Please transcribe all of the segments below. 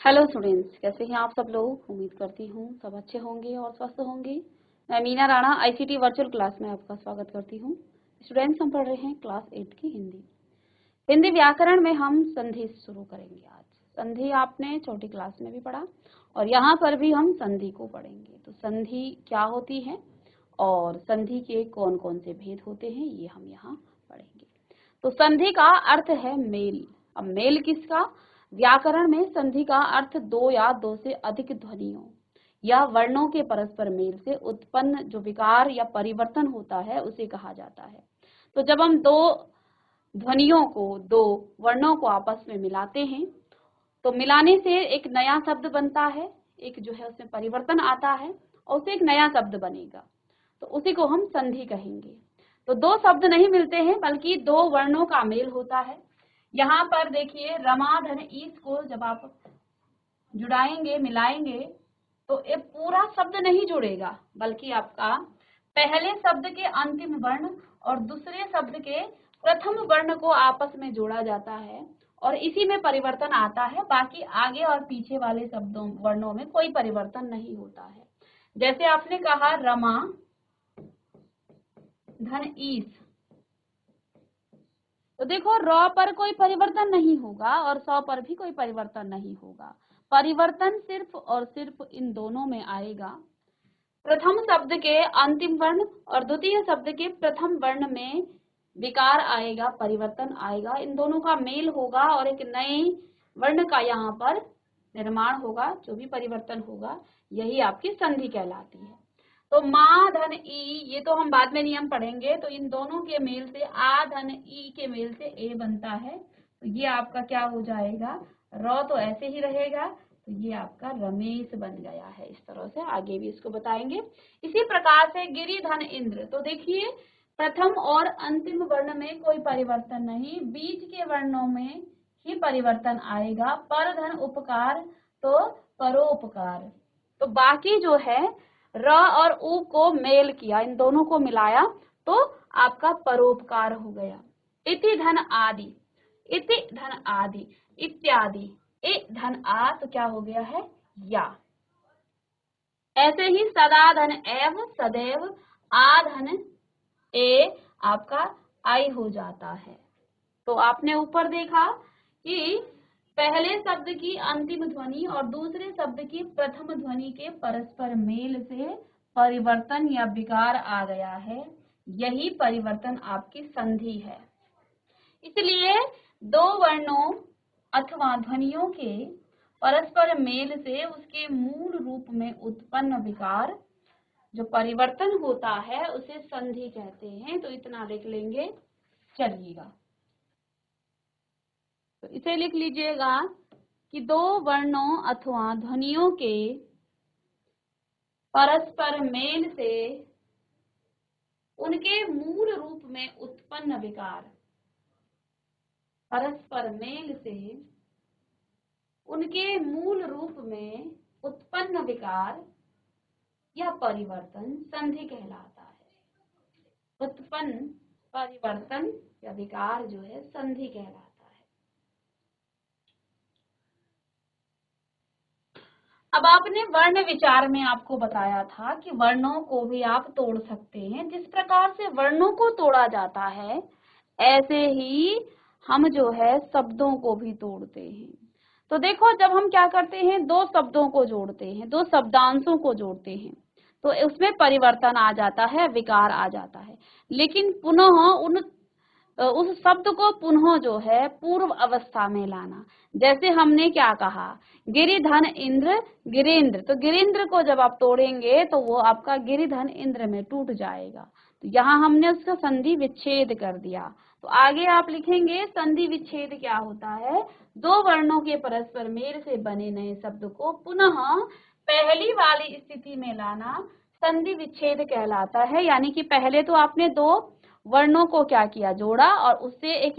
Hello students, कैसे हैं आप सब लोग। उम्मीद करती हूँ सब अच्छे होंगे और स्वस्थ होंगे। मैं Meena Rana ICT virtual class में आपका स्वागत करती हूँ। स्टूडेंट्स, हम पढ़ रहे हैं क्लास 8 की हिंदी व्याकरण में हम संधि शुरू करेंगे। आज संधि आपने छोटी क्लास में भी पढ़ा और यहाँ पर भी हम संधि को पढ़ेंगे। तो संधि क्या होती है और संधि के कौन कौन से भेद होते हैं, ये हम यहाँ पढ़ेंगे। तो संधि का अर्थ है मेल। अब मेल किसका? व्याकरण में संधि का अर्थ दो या दो से अधिक ध्वनियों या वर्णों के परस्पर मेल से उत्पन्न जो विकार या परिवर्तन होता है उसे कहा जाता है। तो जब हम दो ध्वनियों को, दो वर्णों को आपस में मिलाते हैं तो मिलाने से एक नया शब्द बनता है, एक जो है उसमें परिवर्तन आता है और उससे एक नया शब्द बनेगा, तो उसी को हम संधि कहेंगे। तो दो शब्द नहीं मिलते हैं बल्कि दो वर्णों का मेल होता है। यहाँ पर देखिए रमा धन ईस को जब आप जुड़ाएंगे, मिलाएंगे तो ये पूरा शब्द नहीं जुड़ेगा बल्कि आपका पहले शब्द के अंतिम वर्ण और दूसरे शब्द के प्रथम वर्ण को आपस में जोड़ा जाता है और इसी में परिवर्तन आता है। बाकी आगे और पीछे वाले शब्दों वर्णों में कोई परिवर्तन नहीं होता है। जैसे आपने कहा रमा धन ईस, तो देखो र पर कोई परिवर्तन नहीं होगा और स पर भी कोई परिवर्तन नहीं होगा। परिवर्तन सिर्फ और सिर्फ इन दोनों में आएगा, प्रथम शब्द के अंतिम वर्ण और द्वितीय शब्द के प्रथम वर्ण में विकार आएगा, परिवर्तन आएगा, इन दोनों का मेल होगा और एक नए वर्ण का यहाँ पर निर्माण होगा। जो भी परिवर्तन होगा यही आपकी संधि कहलाती है। तो मा धन ई, ये तो हम बाद में नियम पढ़ेंगे। तो इन दोनों के मेल से आ धन ई के मेल से ए बनता है, तो ये आपका क्या हो जाएगा, र तो ऐसे ही रहेगा, तो ये आपका रमेश बन गया है। इस तरह से आगे भी इसको बताएंगे। इसी प्रकार से गिरि धन इंद्र, तो देखिए प्रथम और अंतिम वर्ण में कोई परिवर्तन नहीं, बीच के वर्णों में ही परिवर्तन आएगा। पर धन उपकार, तो परोपकार, तो बाकी जो है र और उ को मेल किया, इन दोनों को मिलाया तो आपका परोपकार हो गया। इति धन आदि, इति धन आदि, इत्यादि, इ धन आ, तो क्या हो गया है या। ऐसे ही सदा धन एव, सदैव, आ धन ए आपका आई हो जाता है। तो आपने ऊपर देखा कि पहले शब्द की अंतिम ध्वनि और दूसरे शब्द की प्रथम ध्वनि के परस्पर मेल से परिवर्तन या विकार आ गया है, यही परिवर्तन आपकी संधि है। इसलिए दो वर्णों अथवा ध्वनियों के परस्पर मेल से उसके मूल रूप में उत्पन्न विकार जो परिवर्तन होता है उसे संधि कहते हैं। तो इतना लिख लेंगे, चलिएगा। तो इसे लिख लीजिएगा कि दो वर्णों अथवा ध्वनियों के परस्पर मेल से उनके मूल रूप में उत्पन्न विकार, परस्पर मेल से उनके मूल रूप में उत्पन्न विकार या परिवर्तन संधि कहलाता है। उत्पन्न परिवर्तन या विकार जो है संधि कहलाता है। अब आपने वर्ण विचार में आपको बताया था कि वर्णों को भी आप तोड़ सकते हैं। जिस प्रकार से वर्णों को तोड़ा जाता है ऐसे ही हम जो है शब्दों को भी तोड़ते हैं। तो देखो जब हम क्या करते हैं, दो शब्दों को जोड़ते हैं, दो शब्दांशों को जोड़ते हैं तो उसमें परिवर्तन आ जाता है, विकार आ जाता है। लेकिन पुनः उस शब्द को पुनः जो है पूर्व अवस्था में लाना। जैसे हमने क्या कहा, गिरिधन इंद्र गिरेंद्र, तो गिरेंद्र को जब आप तोड़ेंगे तो वो आपका गिरिधन इंद्र में टूट जाएगा। तो यहाँ हमने उसका संधि विच्छेद कर दिया। तो आगे आप लिखेंगे संधि विच्छेद क्या होता है, दो वर्णों के परस्पर मेल से बने नए शब्द को पुनः पहली वाली स्थिति में लाना संधि विच्छेद कहलाता है। यानी कि पहले तो आपने दो वर्णों को क्या किया, जोड़ा और उससे एक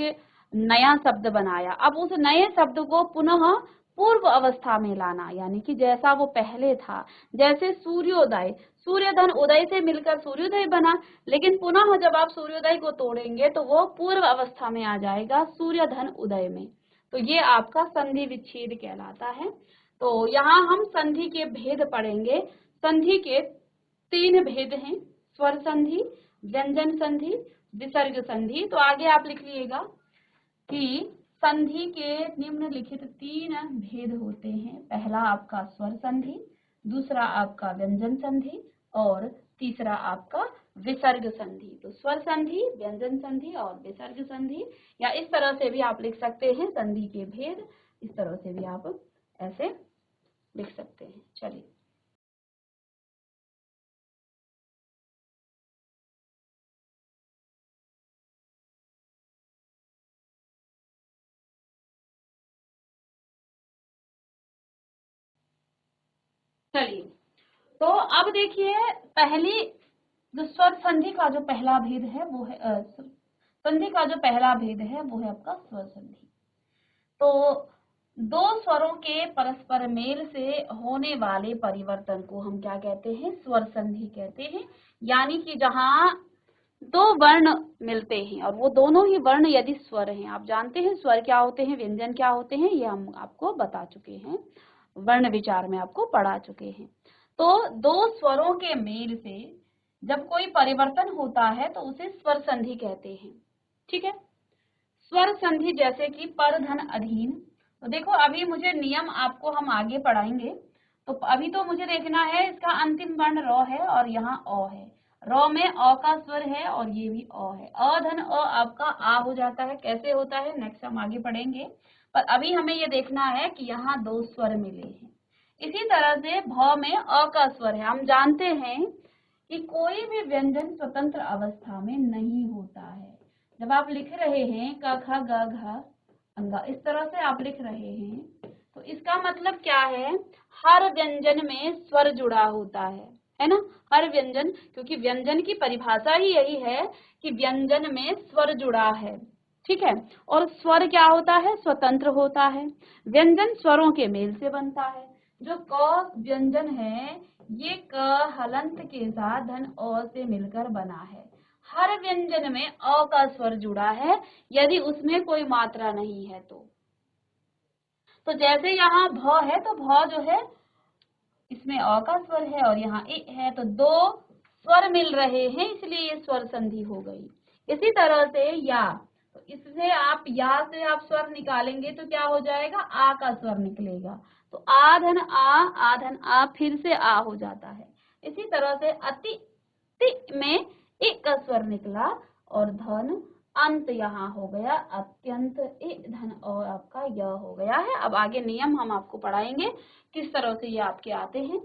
नया शब्द बनाया। अब उस नए शब्द को पुनः पूर्व अवस्था में लाना, यानी कि जैसा वो पहले था। जैसे सूर्योदय, सूर्यधन उदय से मिलकर सूर्योदय बना, लेकिन पुनः जब आप सूर्योदय को तोड़ेंगे तो वो पूर्व अवस्था में आ जाएगा सूर्यधन उदय में। तो ये आपका संधि विच्छेद कहलाता है। तो यहाँ हम संधि के भेद पढ़ेंगे। संधि के 3 भेद हैं, स्वर संधि, व्यंजन संधि, विसर्ग संधि। तो आगे आप लिख लीजिएगा कि संधि के निम्नलिखित 3 भेद होते हैं। पहला आपका स्वर संधि, दूसरा आपका व्यंजन संधि और तीसरा आपका विसर्ग संधि। तो स्वर संधि, व्यंजन संधि और विसर्ग संधि, या इस तरह से भी आप लिख सकते हैं संधि के भेद, इस तरह से भी आप ऐसे लिख सकते हैं। चलिए, चलिए तो अब देखिए, पहली जो स्वर संधि का जो पहला भेद है वो है संधि का जो पहला भेद है वो है आपका स्वर संधि। तो दो स्वरों के परस्पर मेल से होने वाले परिवर्तन को हम क्या कहते हैं? स्वर संधि कहते हैं। यानी कि जहां दो वर्ण मिलते हैं और वो दोनों ही वर्ण यदि स्वर हैं, आप जानते हैं स्वर क्या होते हैं, व्यंजन क्या होते हैं, ये हम आपको बता चुके हैं, वर्ण विचार में आपको पढ़ा चुके हैं। तो दो स्वरों के मेल से जब कोई परिवर्तन होता है तो उसे स्वर संधि कहते हैं। ठीक है, स्वर संधि जैसे कि पर धन अधीन। तो देखो, अभी मुझे नियम आपको हम आगे पढ़ाएंगे। तो अभी तो मुझे देखना है इसका अंतिम वर्ण र है और यहाँ अ है। र में अ का स्वर है और ये भी अ है। अ धन अ आपका आ हो जाता है। कैसे होता है नेक्स्ट हम आगे पढ़ेंगे, पर अभी हमें ये देखना है कि यहाँ दो स्वर मिले हैं। इसी तरह से भ में अ का स्वर है। हम जानते हैं कि कोई भी व्यंजन स्वतंत्र अवस्था में नहीं होता है। जब आप लिख रहे हैं क ख ग घ अंगा, इस तरह से आप लिख रहे हैं, तो इसका मतलब क्या है? हर व्यंजन में स्वर जुड़ा होता है ना? हर व्यंजन, क्योंकि व्यंजन की परिभाषा ही यही है कि व्यंजन में स्वर जुड़ा है। ठीक है, और स्वर क्या होता है? स्वतंत्र होता है। व्यंजन स्वरों के मेल से बनता है। जो क व्यंजन है ये क हलंत के साथ धन अ से मिलकर बना है। हर व्यंजन में अ का स्वर जुड़ा है यदि उसमें कोई मात्रा नहीं है तो जैसे यहाँ भ है तो भ जो है इसमें अ का स्वर है और यहाँ इ है, तो दो स्वर मिल रहे हैं इसलिए ये स्वर संधि हो गई। इसी तरह से या, तो इससे आप या से आप स्वर निकालेंगे तो क्या हो जाएगा? आ का स्वर निकलेगा। तो आ धन आ फिर से आ हो जाता है। इसी तरह से अति ति में इ का स्वर निकला और धन अंत यहाँ हो गया अत्यंत, इ धन और आपका य हो गया है। अब आगे नियम हम आपको पढ़ाएंगे किस तरह से ये आपके आते हैं।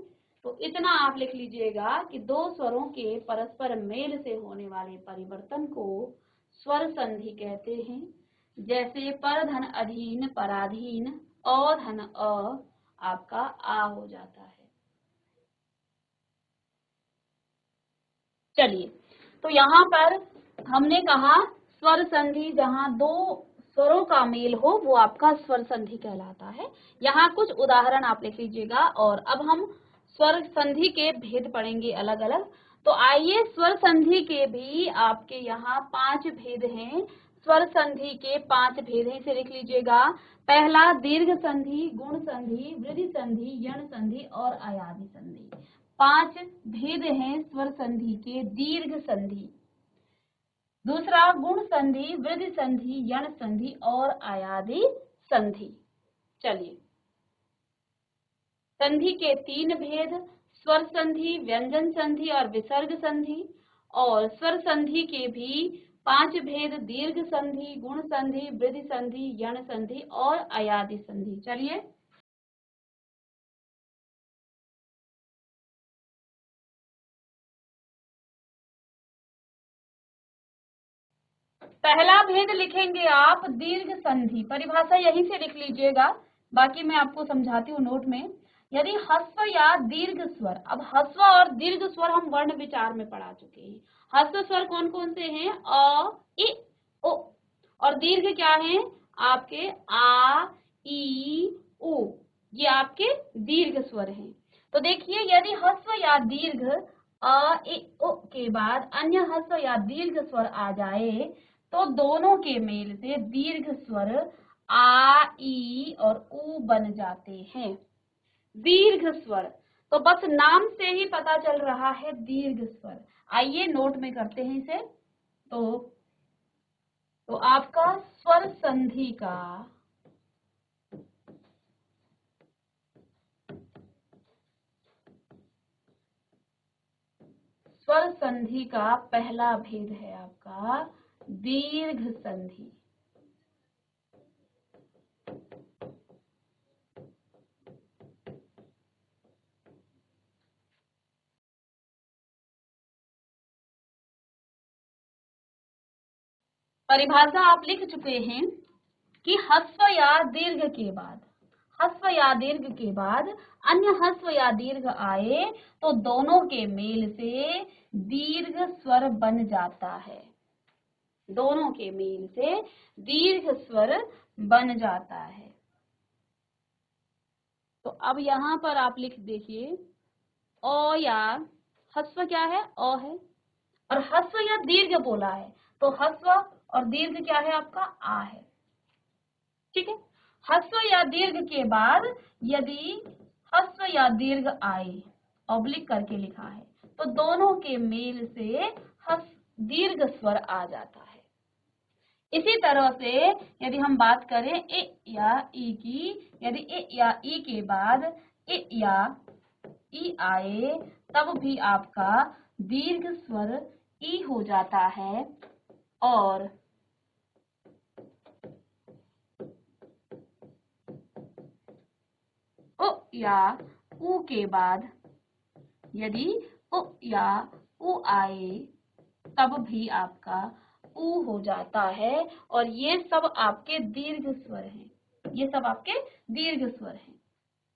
तो इतना आप लिख लीजिएगा कि दो स्वरों के परस्पर मेल से होने वाले परिवर्तन को स्वर संधि कहते हैं। जैसे पर धन अधीन पराधीन, अ धन अ आपका आ हो जाता है। चलिए, तो यहाँ पर हमने कहा स्वर संधि, जहाँ दो स्वरों का मेल हो वो आपका स्वर संधि कहलाता है। यहाँ कुछ उदाहरण आप लिख लीजिएगा और अब हम स्वर संधि के भेद पढ़ेंगे अलग अलग। तो आइए, स्वर संधि के भी आपके यहाँ 5 भेद हैं। स्वर संधि के 5 भेद हैं, इसे लिख लीजिएगा। पहला दीर्घ संधि, गुण संधि, वृद्धि संधि, यण संधि और अयादि संधि। 5 भेद हैं स्वर संधि के। दीर्घ संधि, दूसरा गुण संधि, वृद्धि संधि, यण संधि और अयादि संधि। चलिए, संधि के 3 भेद, स्वर संधि, व्यंजन संधि और विसर्ग संधि। और स्वर संधि के भी 5 भेद, दीर्घ संधि, गुण संधि, वृद्धि संधि, यण संधि और अयादि संधि। चलिए, पहला भेद लिखेंगे आप दीर्घ संधि। परिभाषा यहीं से लिख लीजिएगा, बाकी मैं आपको समझाती हूँ नोट में। यदि ह्रस्व या दीर्घ स्वर, अब ह्रस्व और दीर्घ स्वर हम वर्ण विचार में पढ़ा चुके हैं। ह्रस्व स्वर कौन कौन से हैं? अ, इ, ओ। और दीर्घ क्या हैं? आपके आ, ई, उ। ये आपके दीर्घ स्वर हैं। तो देखिए, यदि ह्रस्व या दीर्घ अ, इ, उ के बाद अन्य ह्रस्व या दीर्घ स्वर आ जाए तो दोनों के मेल से दीर्घ स्वर आ, ई और उ बन जाते हैं। दीर्घ स्वर। तो बस नाम से ही पता चल रहा है दीर्घ स्वर। आइए नोट में करते हैं इसे। तो आपका स्वर संधि का पहला भेद है आपका दीर्घ संधि। परिभाषा आप लिख चुके हैं कि ह्रस्व या दीर्घ के बाद, ह्रस्व या दीर्घ के बाद अन्य ह्रस्व या दीर्घ आए तो दोनों के मेल से दीर्घ स्वर बन जाता है। दोनों के मेल से दीर्घ स्वर बन जाता है। तो अब यहां पर आप लिख देखिए, अ या ह्रस्व क्या है, अ है, और ह्रस्व या दीर्घ बोला है तो ह्रस्व और दीर्घ क्या है आपका, आ है। ठीक है। ह्रस्व या दीर्घ के बाद यदि ह्रस्व या दीर्घ आए, ऑब्लिक करके लिखा है, तो दोनों के मेल से दीर्घ स्वर आ जाता है। इसी तरह से यदि हम बात करें ए या ई की, यदि ए या ई के बाद ए या ई आए तब भी आपका दीर्घ स्वर ई हो जाता है। और उ या उ के बाद यदि उ या उ आए तब भी आपका उ हो जाता है। और ये सब आपके दीर्घ स्वर हैं, ये सब आपके दीर्घ स्वर हैं।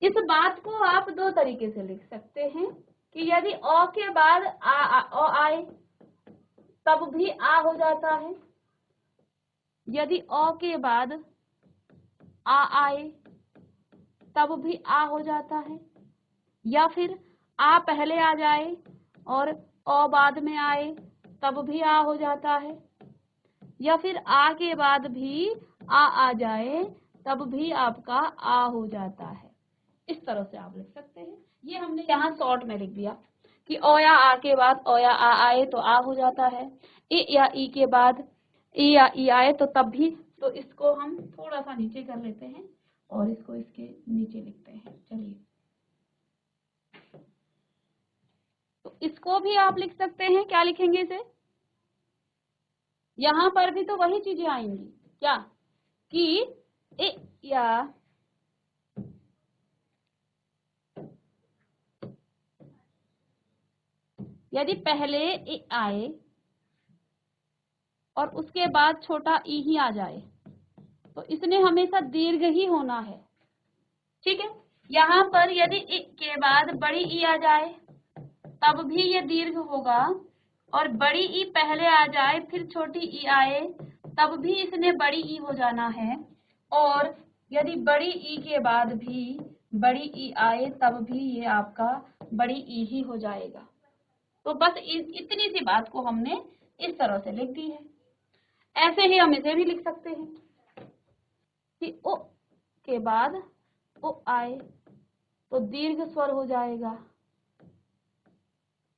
इस बात को आप दो तरीके से लिख सकते हैं कि यदि अ के बाद अ आए तब भी आ हो जाता है, यदि अ के बाद आ आए तब भी आ हो जाता है, या फिर आ पहले आ जाए और अ बाद में आए तब भी आ हो जाता है, या फिर आ के बाद भी आ जाए तब भी आपका आ हो जाता है। इस तरह से आप लिख सकते हैं। ये हमने यहाँ शॉर्ट में लिख दिया कि ओ या आ के बाद ओ या आ आए तो आ हो जाता है, ए या ई के बाद ए या ई आए तो तब भी। तो इसको हम थोड़ा सा नीचे कर लेते हैं और इसको इसके नीचे लिखते हैं। चलिए, तो इसको भी आप लिख सकते हैं। क्या लिखेंगे इसे, यहाँ पर भी तो वही चीजें आएंगी क्या, कि ए या यदि पहले ए आए और उसके बाद छोटा ई ही आ जाए तो इसने हमेशा दीर्घ ही होना है। ठीक है। यहाँ पर यदि ई के बाद बड़ी ई आ जाए तब भी ये दीर्घ होगा, और बड़ी ई पहले आ जाए फिर छोटी ई आए तब भी इसने बड़ी ई हो जाना है, और यदि बड़ी ई के बाद भी बड़ी ई आए तब भी ये आपका बड़ी ई ही हो जाएगा। तो बस इतनी सी बात को हमने इस तरह से लिख दी है। ऐसे ही हम इसे भी लिख सकते हैं कि ओ के बाद ओ आए तो दीर्घ स्वर हो जाएगा,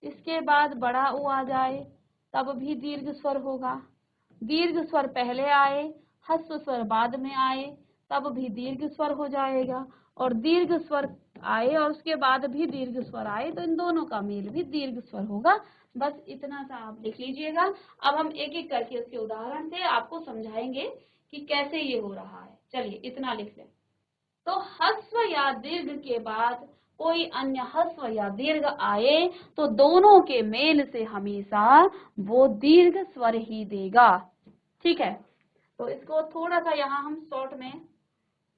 इसके बाद बड़ा ऊ आ जाए तब भी दीर्घ स्वर होगा, दीर्घ स्वर पहले आए ह्रस्व स्वर बाद में आए तब भी दीर्घ स्वर हो जाएगा, और दीर्घ स्वर आए और उसके बाद भी दीर्घ स्वर आए तो इन दोनों का मेल भी दीर्घ स्वर होगा। बस इतना सा आप लिख लीजिएगा। अब हम एक एक करके उसके उदाहरण से आपको समझाएंगे कि कैसे ये हो रहा है। चलिए, इतना लिख लें। तो ह्रस्व या दीर्घ के बाद कोई अन्य ह्रस्व या दीर्घ आए तो दोनों के मेल से हमेशा वो दीर्घ स्वर ही देगा। ठीक है। तो इसको थोड़ा सा यहाँ हम शॉर्ट में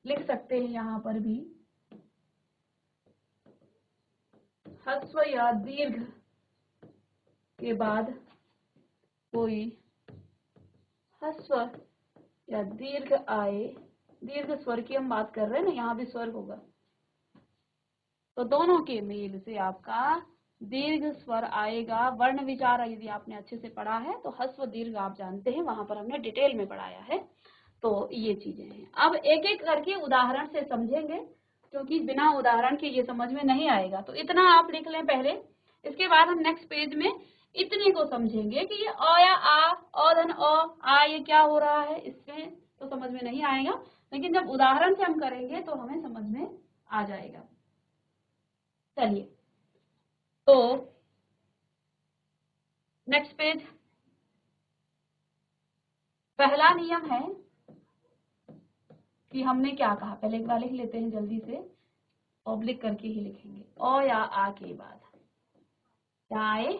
लिख सकते हैं। यहाँ पर भी ह्रस्व या दीर्घ के बाद कोई ह्रस्व या दीर्घ आए, दीर्घ स्वर की हम बात कर रहे हैं ना, यहाँ भी स्वर होगा, तो दोनों के मेल से आपका दीर्घ स्वर आएगा। वर्ण विचार यदि आपने अच्छे से पढ़ा है तो ह्रस्व दीर्घ आप जानते हैं, वहां पर हमने डिटेल में पढ़ाया है। तो ये चीजें हैं। अब एक एक करके उदाहरण से समझेंगे क्योंकि बिना उदाहरण के ये समझ में नहीं आएगा। तो इतना आप लिख लें पहले, इसके बाद हम नेक्स्ट पेज में इतने को समझेंगे कि ये अ या आ, अ धन आ ये क्या हो रहा है, इसमें तो समझ में नहीं आएगा, लेकिन जब उदाहरण से हम करेंगे तो हमें समझ में आ जाएगा। चलिए, तो नेक्स्ट पेज, पहला नियम है कि हमने क्या कहा, पहले एक बार लिख लेते हैं जल्दी से, ऑब्लिक करके ही लिखेंगे। अ या आ के बाद क्या आए,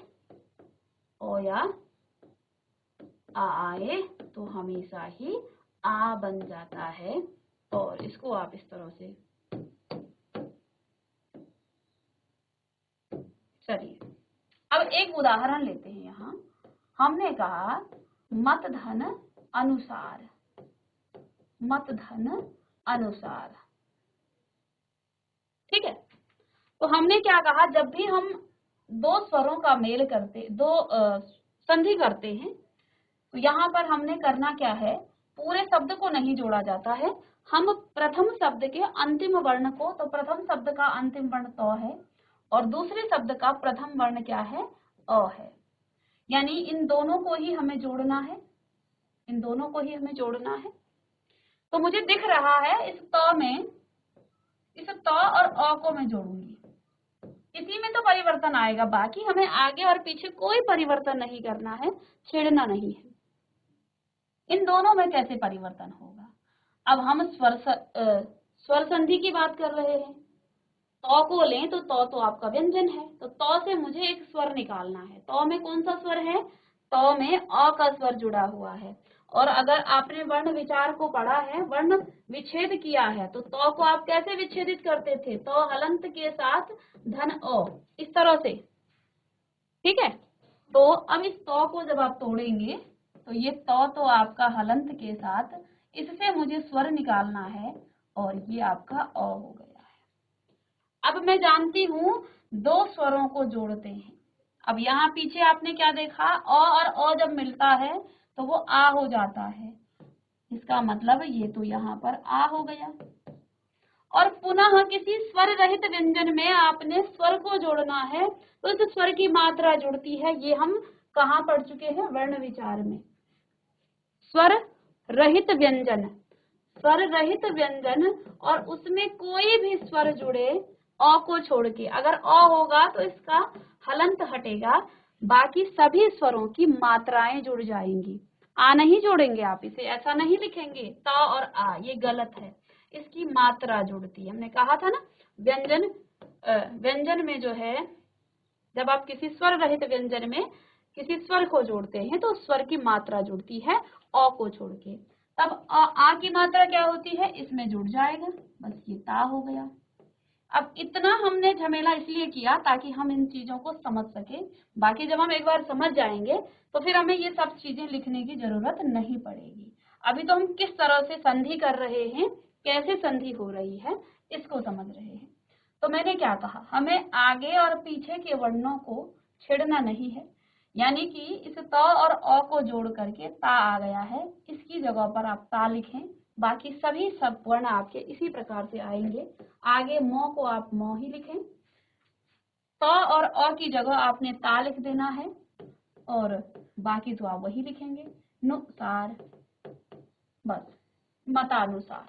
ओ या आ आए तो हमेशा ही आ बन जाता है, और इसको आप इस तरह से, चलिए अब एक उदाहरण लेते हैं। यहाँ हमने कहा मत धन अनुसार, मत धन अनुसार, ठीक है। तो हमने क्या कहा, जब भी हम दो स्वरों का मेल करते, संधि करते हैं, तो यहाँ पर हमने करना क्या है, पूरे शब्द को नहीं जोड़ा जाता है, हम प्रथम शब्द के अंतिम वर्ण को, तो प्रथम शब्द का अंतिम वर्ण त है और दूसरे शब्द का प्रथम वर्ण क्या है, अ है, यानी इन दोनों को ही हमें जोड़ना है, इन दोनों को ही हमें जोड़ना है। तो मुझे दिख रहा है इस त में, इस त और अ को मैं जोड़ूंगी, इसी में तो परिवर्तन आएगा, बाकी हमें आगे और पीछे कोई परिवर्तन नहीं करना है, छेड़ना नहीं है। इन दोनों में कैसे परिवर्तन होगा, अब हम स्वर संधि की बात कर रहे हैं। तो को लें तो तो आपका व्यंजन है, तो से मुझे एक स्वर निकालना है। तो में कौन सा स्वर है, तो में अ का स्वर जुड़ा हुआ है, और अगर आपने वर्ण विचार को पढ़ा है, वर्ण विच्छेद किया है, तो को आप कैसे विच्छेदित करते थे, तो हलंत के साथ धन अ, इस तरह से, ठीक है। तो अब इस तो को जब आप तोड़ेंगे तो ये तो आपका हलंत के साथ, इससे मुझे स्वर निकालना है, और ये आपका अ हो गया है। अब मैं जानती हूं दो स्वरों को जोड़ते हैं। अब यहाँ पीछे आपने क्या देखा, अ और अ जब मिलता है तो वो आ हो जाता है, इसका मतलब ये तो यहाँ पर आ हो गया। और पुनः किसी स्वर रहित व्यंजन में आपने स्वर को जोड़ना है, तो इस स्वर की मात्रा जुड़ती है, ये हम कहाँ पढ़ चुके हैं, वर्ण विचार में। स्वर रहित व्यंजन, स्वर रहित व्यंजन, और उसमें कोई भी स्वर जुड़े अ को छोड़ के, अगर अ होगा तो इसका हलंत हटेगा, बाकी सभी स्वरों की मात्राएं जुड़ जाएंगी। आ नहीं जोड़ेंगे आप इसे, ऐसा नहीं लिखेंगे ता और आ, ये गलत है, इसकी मात्रा जुड़ती है। हमने कहा था ना, व्यंजन में जो है, जब आप किसी स्वर रहित व्यंजन में किसी स्वर को जोड़ते हैं तो स्वर की मात्रा जुड़ती है अ को छोड़ के, तब आ की मात्रा क्या होती है, इसमें जुड़ जाएगा, बस ये ता हो गया। अब इतना हमने झमेला इसलिए किया ताकि हम इन चीजों को समझ सके, बाकी जब हम एक बार समझ जाएंगे तो फिर हमें ये सब चीजें लिखने की जरूरत नहीं पड़ेगी। अभी तो हम किस तरह से संधि कर रहे हैं, कैसे संधि हो रही है, इसको समझ रहे हैं। तो मैंने क्या कहा, हमें आगे और पीछे के वर्णों को छेड़ना नहीं है, यानी कि इस त और अ को जोड़ करके ता आ गया है, इसकी जगह पर आप ता लिखें, बाकी सभी सब वर्ण आपके इसी प्रकार से आएंगे। आगे मो को आप मो ही लिखें, त और अ की जगह आपने ता लिख देना है, और बाकी तो आप वही लिखेंगे, नुसार, बस मतानुसार,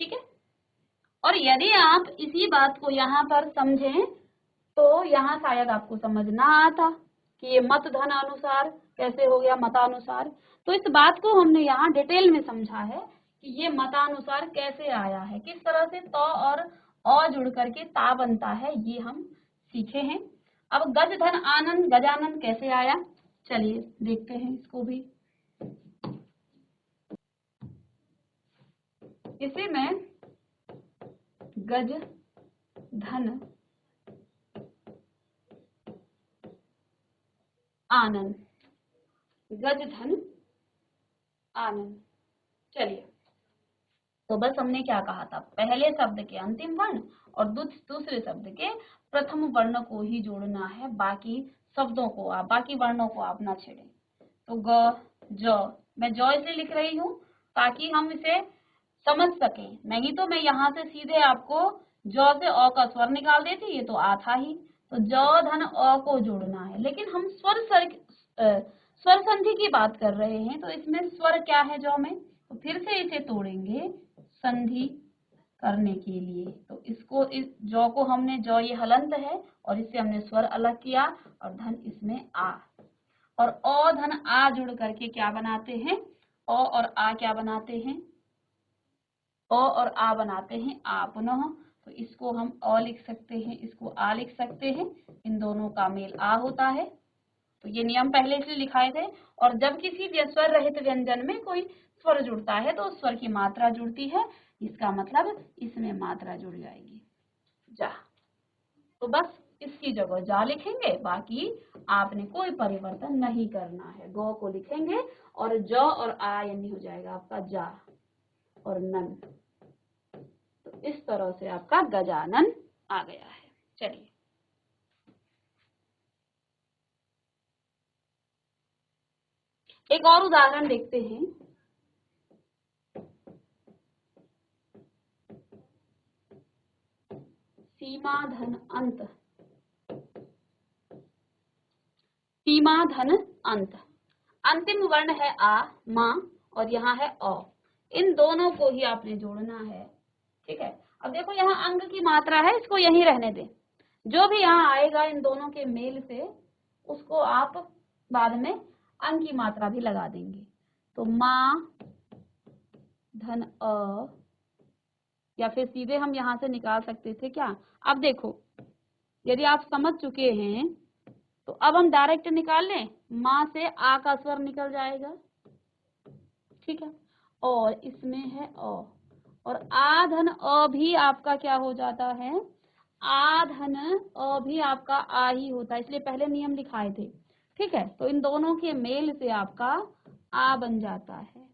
ठीक है। और यदि आप इसी बात को यहाँ पर समझें तो यहाँ शायद आपको समझ ना आता कि ये मत धन अनुसार कैसे हो गया मतानुसार। तो इस बात को हमने यहाँ डिटेल में समझा है कि ये मतानुसार कैसे आया है, किस तरह से तो और अ जुड़ करके ता बनता है, ये हम सीखे हैं। अब गज धन आनंद, गजानंद कैसे आया, चलिए देखते हैं इसको भी। इसे मैं गज धन आनंद, गज धन आनंद, चलिए। तो बस हमने क्या कहा था, पहले शब्द के अंतिम वर्ण और दूसरे शब्द के प्रथम वर्ण को ही जोड़ना है, बाकी शब्दों को आप, बाकी वर्णों को आप ना छेड़ें। तो ग ज, मैं ज इसलिए लिख रही हूँ ताकि हम इसे समझ सकें। नहीं तो मैं यहाँ से सीधे आपको जौ से अ का स्वर निकाल देती, ये तो आ था ही। तो जौ धन अ को जोड़ना है, लेकिन हम स्वर संधि की बात कर रहे हैं, तो इसमें स्वर क्या है जौ में, तो फिर से इसे तोड़ेंगे संधि करने के लिए। तो इसको, इस जौ को हमने, जौ ये हलंत है और इससे हमने स्वर अलग किया और धन इसमें आ, और अ धन आ जुड़ करके क्या बनाते हैं, अ और आ क्या बनाते हैं, अ और आ बनाते हैं आ पुनः। तो इसको हम अ लिख सकते हैं, इसको आ लिख सकते हैं, इन दोनों का मेल आ होता है। तो ये नियम पहले इसलिए लिखाए थे। और जब किसी स्वर रहित व्यंजन में कोई स्वर जुड़ता है तो स्वर की मात्रा जुड़ती है, इसका मतलब इसमें मात्रा जुड़ जाएगी, जा। तो बस इसकी जगह जा लिखेंगे, बाकी आपने कोई परिवर्तन नहीं करना है। गौ को लिखेंगे और ज और आ यानी हो जाएगा आपका जा और नन। तो इस तरह से आपका गजानन आ गया है। चलिए एक और उदाहरण देखते हैं। सीमा धन अंत, सीमा धन अंत, अंतिम वर्ण है आ, माँ, और यहाँ है अ। इन दोनों को ही आपने जोड़ना है, ठीक है। अब देखो यहाँ अंग की मात्रा है, इसको यहीं रहने दें। जो भी यहाँ आएगा इन दोनों के मेल से, उसको आप बाद में अंग की मात्रा भी लगा देंगे। तो माँ धन अ, या फिर सीधे हम यहाँ से निकाल सकते थे क्या। अब देखो, यदि आप समझ चुके हैं तो अब हम डायरेक्ट निकाल लें, माँ से आ का स्वर निकल जाएगा, ठीक है। और इसमें है अ, और आ धन अ भी आपका क्या हो जाता है, आ धन अ भी आपका आ ही होता है, इसलिए पहले नियम लिखाए थे, ठीक है। तो इन दोनों के मेल से आपका आ बन जाता है।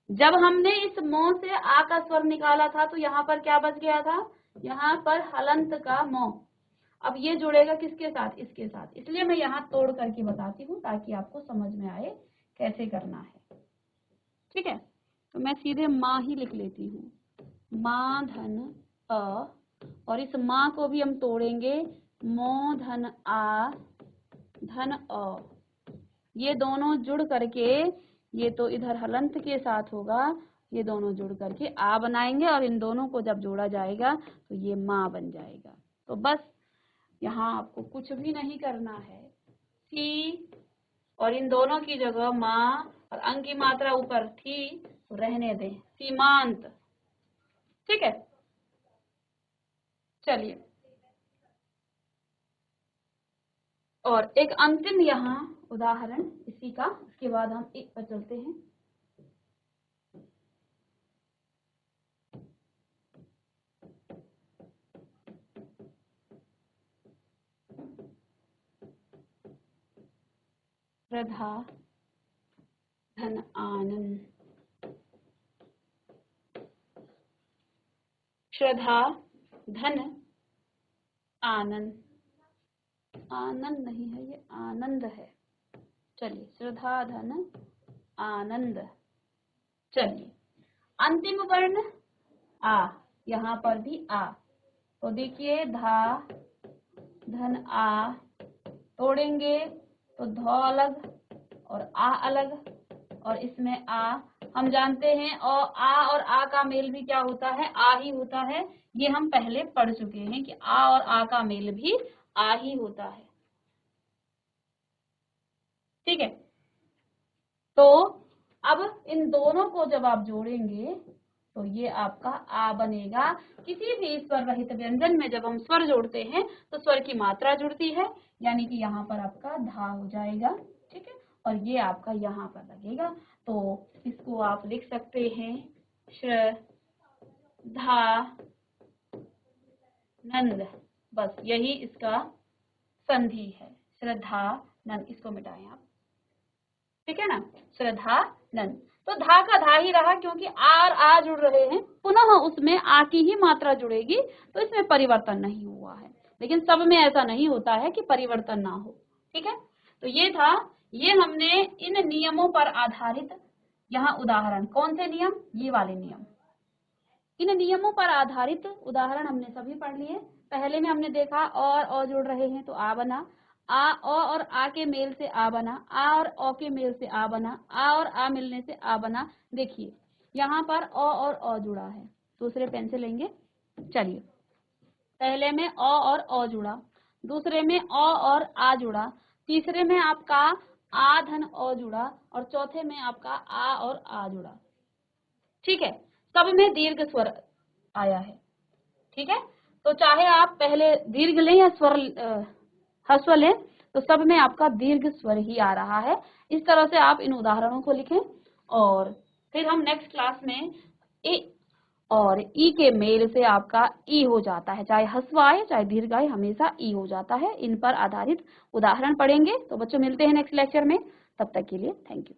जब हमने इस मो से आ का स्वर निकाला था तो यहाँ पर क्या बच गया था, यहाँ पर हलंत का मो। अब ये जुड़ेगा किसके साथ, इसके साथ, इसलिए मैं यहाँ तोड़ करके बताती हूँ ताकि आपको समझ में आए कैसे करना है, ठीक है। तो मैं सीधे माँ ही लिख लेती हूँ, माँ धन अ, और इस माँ को भी हम तोड़ेंगे, मो धन आ धन अ। ये दोनों जुड़ करके, ये तो इधर हलंत के साथ होगा, ये दोनों जुड़ करके आ बनाएंगे और इन दोनों को जब जोड़ा जाएगा तो ये माँ बन जाएगा। तो बस यहाँ आपको कुछ भी नहीं करना है, सी और इन दोनों की जगह माँ और अंग की मात्रा ऊपर थी तो रहने दें, सीमांत, ठीक है। चलिए और एक अंतिम यहाँ उदाहरण इसी का, इसके बाद हम एक पर चलते हैं। श्रद्धा धन आनंद, श्रद्धा धन आनंद, आनंद नहीं है ये आनंद है। चलिए श्रद्धा धन आनंद। चलिए अंतिम वर्ण आ, यहाँ पर भी आ, तो देखिए धा धन आ, तोड़ेंगे तो ध अलग और आ अलग, और इसमें आ हम जानते हैं, और आ का मेल भी क्या होता है, आ ही होता है। ये हम पहले पढ़ चुके हैं कि आ और आ का मेल भी आ ही होता है, ठीक है। तो अब इन दोनों को जब आप जोड़ेंगे तो ये आपका आ बनेगा। किसी भी स्वर रहित व्यंजन में जब हम स्वर जोड़ते हैं तो स्वर की मात्रा जुड़ती है, यानी कि यहाँ पर आपका धा हो जाएगा, ठीक है। और ये आपका यहाँ पर लगेगा, तो इसको आप लिख सकते हैं श्रद्धा नंद, बस यही इसका संधि है, श्रद्धा नंद। इसको मिटाएं आप, ठीक है ना, श्रद्धा नंद। तो धा का धा ही रहा क्योंकि आ और आ जुड़ रहे हैं, पुनः उसमें आ की ही मात्रा जुड़ेगी, तो इसमें परिवर्तन नहीं हुआ है। लेकिन सब में ऐसा नहीं होता है कि परिवर्तन ना हो, ठीक है। तो ये था, ये हमने इन नियमों पर आधारित यहाँ उदाहरण, कौन से नियम, ये वाले नियम, इन नियमों पर आधारित उदाहरण हमने सभी पढ़ लिए। पहले में हमने देखा और जुड़ रहे हैं तो आ बना, आ और आ के मेल से आ बना, आ और ओ के मेल से आ बना, आ और आ मिलने से आ बना। देखिए यहाँ पर और ओ जुड़ा है, दूसरे पेन से लेंगे। चलिए, पहले में और ओ जुड़ा, दूसरे में ओ और आ जुड़ा, तीसरे में आपका आ धन ओ जुड़ा और चौथे में आपका आ और आ जुड़ा। ठीक है, सब में दीर्घ स्वर आया है। ठीक है, तो चाहे आप पहले दीर्घ लें या स्वर ह्रस्व लें, तो सब में आपका दीर्घ स्वर ही आ रहा है। इस तरह से आप इन उदाहरणों को लिखें और फिर हम नेक्स्ट क्लास में ए और ई के मेल से आपका ई हो जाता है, चाहे ह्रस्व आए चाहे दीर्घ आए, हमेशा ई हो जाता है। इन पर आधारित उदाहरण पढ़ेंगे। तो बच्चों मिलते हैं नेक्स्ट लेक्चर में, तब तक के लिए थैंक यू।